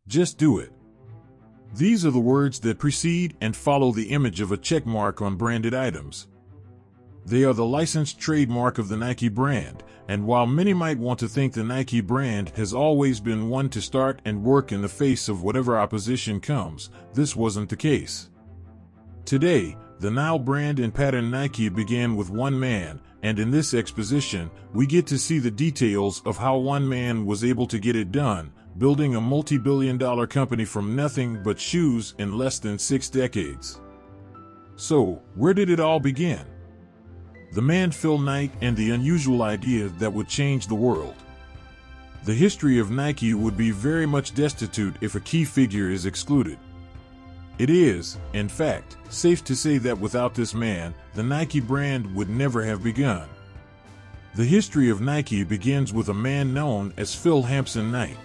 Just do it. These are the words that precede and follow the image of a check mark on branded items. They are the licensed trademark of the Nike brand, and while many might want to think the Nike brand has always been one to start and work in the face of whatever opposition comes, this wasn't the case. Today, the now brand and pattern Nike began with one man, and in this exposition, we get to see the details of how one man was able to get it done, building a multi-billion-dollar company from nothing but shoes in less than 6 decades. So, where did it all begin? The man Phil Knight and the unusual idea that would change the world. The history of Nike would be very much destitute if a key figure is excluded. It is, in fact, safe to say that without this man, the Nike brand would never have begun. The history of Nike begins with a man known as Phil Hampson Knight.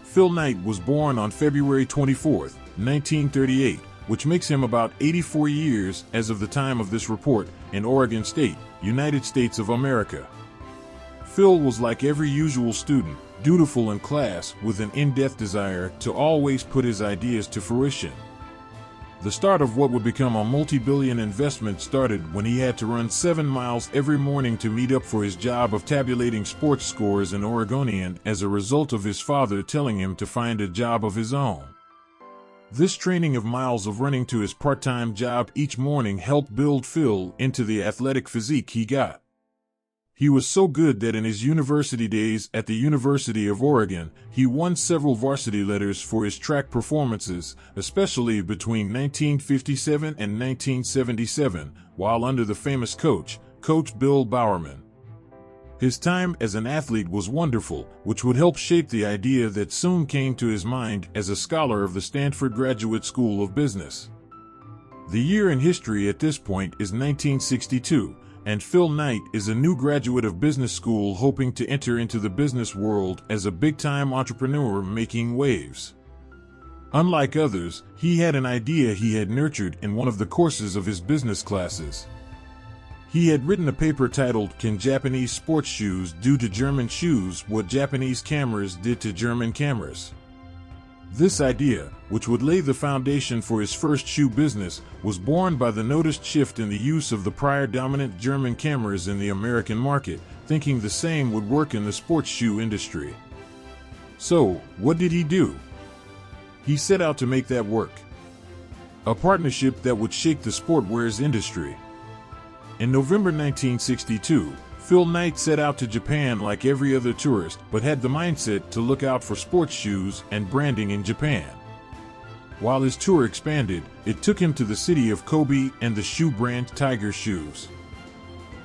Phil Knight was born on February 24, 1938, which makes him about 84 years as of the time of this report, in Oregon State, United States of America. Phil was like every usual student, dutiful in class with an in-depth desire to always put his ideas to fruition. The start of what would become a multi-billion investment started when he had to run 7 miles every morning to meet up for his job of tabulating sports scores in Oregonian as a result of his father telling him to find a job of his own. This training of miles of running to his part-time job each morning helped build Phil into the athletic physique he got. He was so good that in his university days at the University of Oregon, he won several varsity letters for his track performances, especially between 1957 and 1977, while under the famous Coach Bill Bowerman. His time as an athlete was wonderful, which would help shape the idea that soon came to his mind as a scholar of the Stanford Graduate School of Business. The year in history at this point is 1962, and Phil Knight is a new graduate of business school hoping to enter into the business world as a big-time entrepreneur making waves. Unlike others, he had an idea he had nurtured in one of the courses of his business classes. He had written a paper titled, "Can Japanese Sports Shoes Do to German Shoes What Japanese Cameras Did to German Cameras?" This idea, which would lay the foundation for his first shoe business, was born by the noticed shift in the use of the prior dominant German cameras in the American market, thinking the same would work in the sports shoe industry. So, what did he do? He set out to make that work. A partnership that would shake the sportwear's industry. In November 1962, Phil Knight set out to Japan like every other tourist, but had the mindset to look out for sports shoes and branding in Japan. While his tour expanded, it took him to the city of Kobe and the shoe brand Tiger Shoes.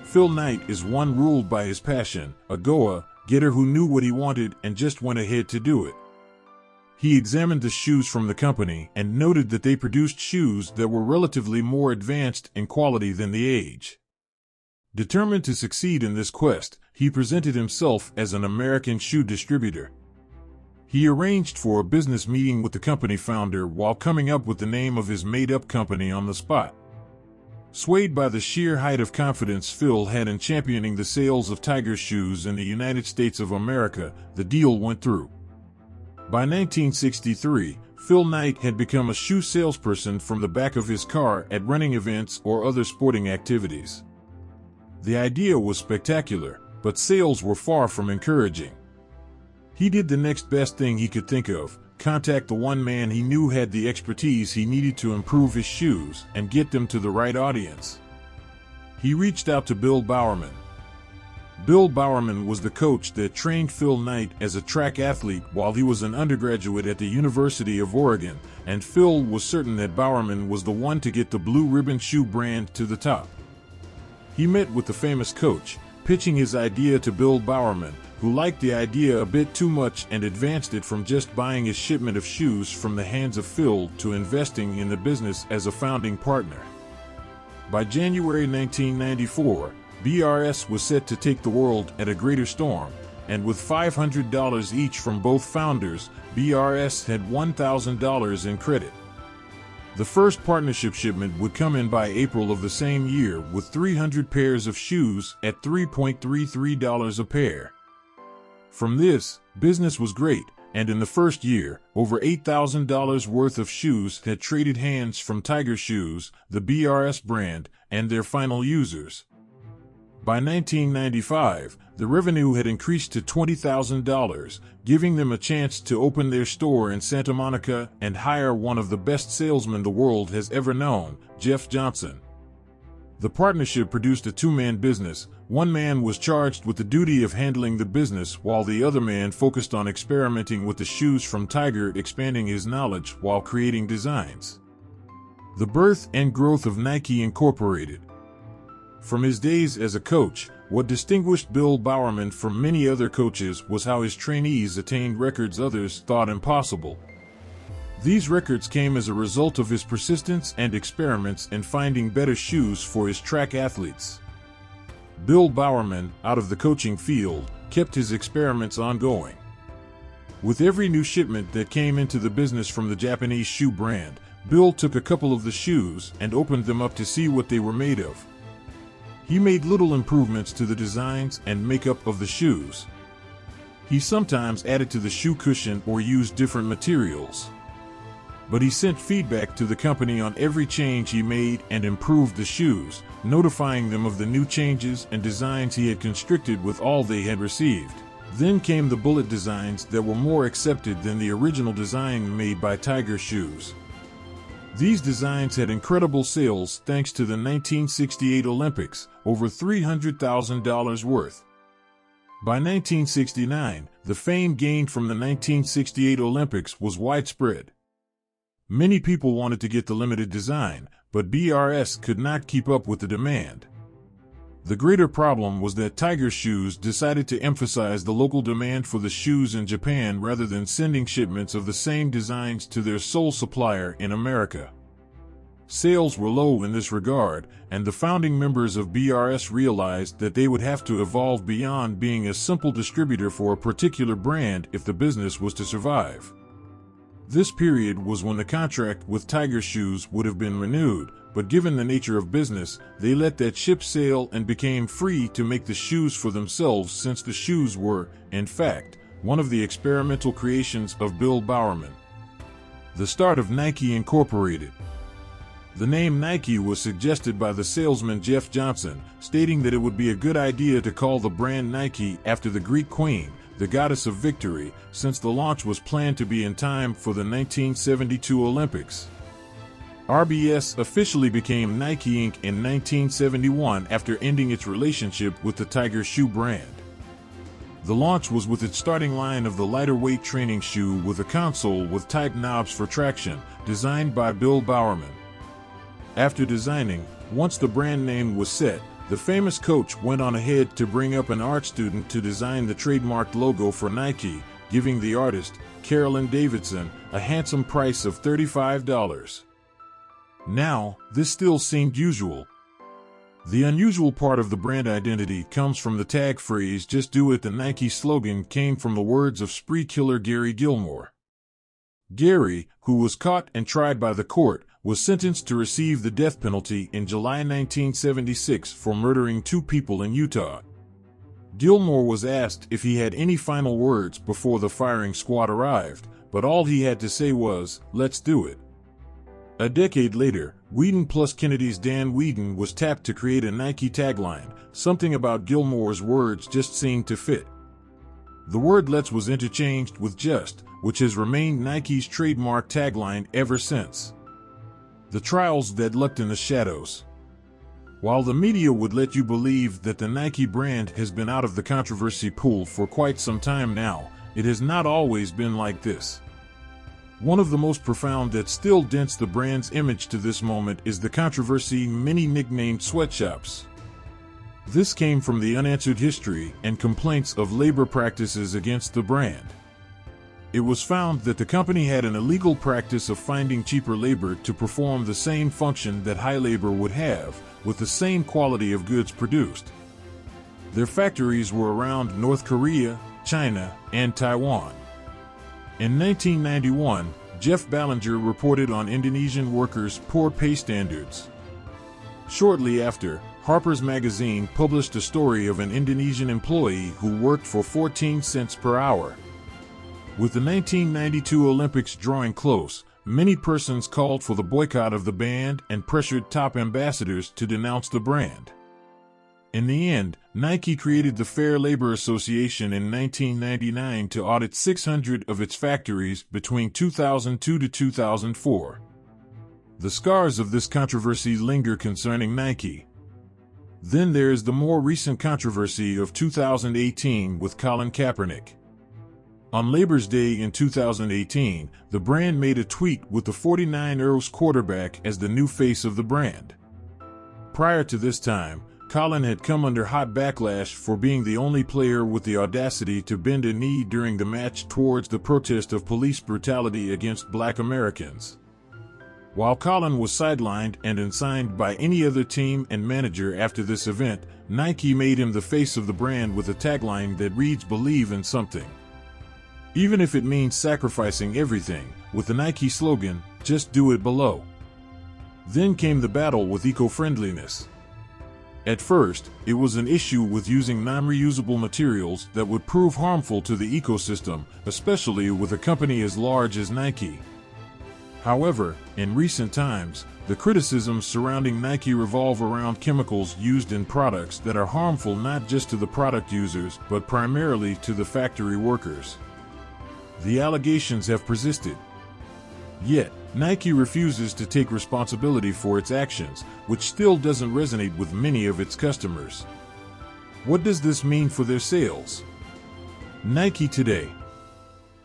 Phil Knight is one ruled by his passion, a go-getter who knew what he wanted and just went ahead to do it. He examined the shoes from the company and noted that they produced shoes that were relatively more advanced in quality than the age. Determined to succeed in this quest, he presented himself as an American shoe distributor. He arranged for a business meeting with the company founder while coming up with the name of his made-up company on the spot. Swayed by the sheer height of confidence Phil had in championing the sales of Tiger shoes in the United States of America, the deal went through. By 1963, Phil Knight had become a shoe salesperson from the back of his car at running events or other sporting activities. The idea was spectacular, but sales were far from encouraging. He did the next best thing he could think of, contact the one man he knew had the expertise he needed to improve his shoes and get them to the right audience. He reached out to Bill Bowerman. Bill Bowerman was the coach that trained Phil Knight as a track athlete while he was an undergraduate at the University of Oregon, and Phil was certain that Bowerman was the one to get the Blue Ribbon shoe brand to the top. He met with the famous coach, pitching his idea to Bill Bowerman, who liked the idea a bit too much and advanced it from just buying a shipment of shoes from the hands of Phil to investing in the business as a founding partner. By January 1994, BRS was set to take the world at a greater storm, and with $500 each from both founders, BRS had $1,000 in credit. The first partnership shipment would come in by April of the same year with 300 pairs of shoes at $3.33 a pair. From this, business was great, and in the first year, over $8,000 worth of shoes had traded hands from Tiger Shoes, the BRS brand, and their final users. By 1995, the revenue had increased to $20,000, giving them a chance to open their store in Santa Monica and hire one of the best salesmen the world has ever known, Jeff Johnson. The partnership produced a two-man business. One man was charged with the duty of handling the business, while the other man focused on experimenting with the shoes from Tiger, expanding his knowledge while creating designs. The birth and growth of Nike Incorporated. From his days as a coach, what distinguished Bill Bowerman from many other coaches was how his trainees attained records others thought impossible. These records came as a result of his persistence and experiments in finding better shoes for his track athletes. Bill Bowerman, out of the coaching field, kept his experiments ongoing. With every new shipment that came into the business from the Japanese shoe brand, Bill took a couple of the shoes and opened them up to see what they were made of. He made little improvements to the designs and makeup of the shoes. He sometimes added to the shoe cushion or used different materials. But he sent feedback to the company on every change he made and improved the shoes, notifying them of the new changes and designs he had constructed with all they had received. Then came the bullet designs that were more accepted than the original design made by Tiger Shoes. These designs had incredible sales thanks to the 1968 Olympics, over $300,000 worth. By 1969, the fame gained from the 1968 Olympics was widespread. Many people wanted to get the limited design, but BRS could not keep up with the demand. The greater problem was that Tiger Shoes decided to emphasize the local demand for the shoes in Japan rather than sending shipments of the same designs to their sole supplier in America. Sales were low in this regard, and the founding members of BRS realized that they would have to evolve beyond being a simple distributor for a particular brand if the business was to survive. This period was when the contract with Tiger Shoes would have been renewed, but given the nature of business, they let that ship sail and became free to make the shoes for themselves, since the shoes were, in fact, one of the experimental creations of Bill Bowerman. The start of Nike Incorporated. The name Nike was suggested by the salesman Jeff Johnson, stating that it would be a good idea to call the brand Nike after the Greek queen, the goddess of victory, since the launch was planned to be in time for the 1972 Olympics. RBS officially became Nike Inc. in 1971 after ending its relationship with the Tiger shoe brand. The launch was with its starting line of the lighter weight training shoe with a console with tight knobs for traction, designed by Bill Bowerman. After designing, once the brand name was set, the famous coach went on ahead to bring up an art student to design the trademarked logo for Nike, giving the artist, Carolyn Davidson, a handsome price of $35. Now, this still seemed usual. The unusual part of the brand identity comes from the tag phrase "Just Do It." The Nike slogan came from the words of spree killer Gary Gilmore. Gary, who was caught and tried by the court, was sentenced to receive the death penalty in July 1976 for murdering 2 people in Utah. Gilmore was asked if he had any final words before the firing squad arrived, but all he had to say was, "Let's do it." A decade later, Whedon plus Kennedy's Dan Whedon was tapped to create a Nike tagline. Something about Gilmore's words just seemed to fit. The word "let's" was interchanged with "just," which has remained Nike's trademark tagline ever since. The trials that lurked in the shadows. While the media would let you believe that the Nike brand has been out of the controversy pool for quite some time now, it has not always been like this. One of the most profound that still dents the brand's image to this moment is the controversy many nicknamed sweatshops. This came from the unanswered history and complaints of labor practices against the brand. It was found that the company had an illegal practice of finding cheaper labor to perform the same function that high labor would have, with the same quality of goods produced. Their factories were around North Korea, China, and Taiwan. In 1991, Jeff Ballinger reported on Indonesian workers' poor pay standards. Shortly after, Harper's Magazine published a story of an Indonesian employee who worked for 14 cents per hour. With the 1992 Olympics drawing close, many persons called for the boycott of the band and pressured top ambassadors to denounce the brand. In the end, Nike created the Fair Labor Association in 1999 to audit 600 of its factories between 2002 to 2004. The scars of this controversy linger concerning Nike. Then there is the more recent controversy of 2018 with Colin Kaepernick. On Labor's Day in 2018, the brand made a tweet with the 49ers quarterback as the new face of the brand. Prior to this time, Colin had come under hot backlash for being the only player with the audacity to bend a knee during the match towards the protest of police brutality against Black Americans. While Colin was sidelined and unsigned by any other team and manager after this event, Nike made him the face of the brand with a tagline that reads "Believe in something, even if it means sacrificing everything," with the Nike slogan, "Just do it below." Then came the battle with eco-friendliness. At first, it was an issue with using non-reusable materials that would prove harmful to the ecosystem, especially with a company as large as Nike. However, in recent times, the criticisms surrounding Nike revolve around chemicals used in products that are harmful not just to the product users, but primarily to the factory workers. The allegations have persisted. Yet, Nike refuses to take responsibility for its actions, which still doesn't resonate with many of its customers. What does this mean for their sales? Nike today.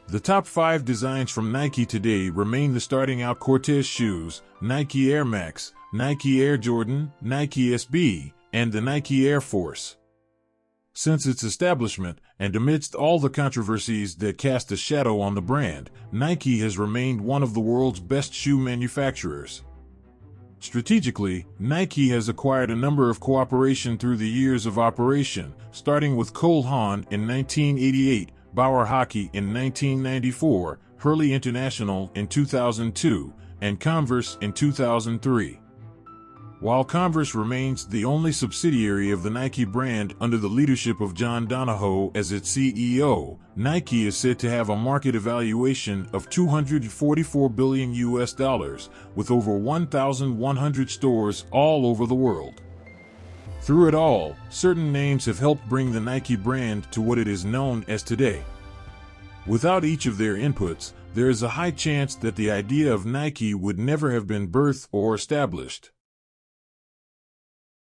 The top 5 designs from Nike today remain the starting out Cortez shoes, Nike Air Max, Nike Air Jordan, Nike SB, and the Nike Air Force. Since its establishment, and amidst all the controversies that cast a shadow on the brand, Nike has remained one of the world's best shoe manufacturers. Strategically, Nike has acquired a number of cooperation through the years of operation, starting with Cole Haan in 1988, Bauer Hockey in 1994, Hurley International in 2002, and Converse in 2003. While Converse remains the only subsidiary of the Nike brand under the leadership of John Donahoe as its CEO, Nike is said to have a market evaluation of $244 billion, with over 1,100 stores all over the world. Through it all, certain names have helped bring the Nike brand to what it is known as today. Without each of their inputs, there is a high chance that the idea of Nike would never have been birthed or established.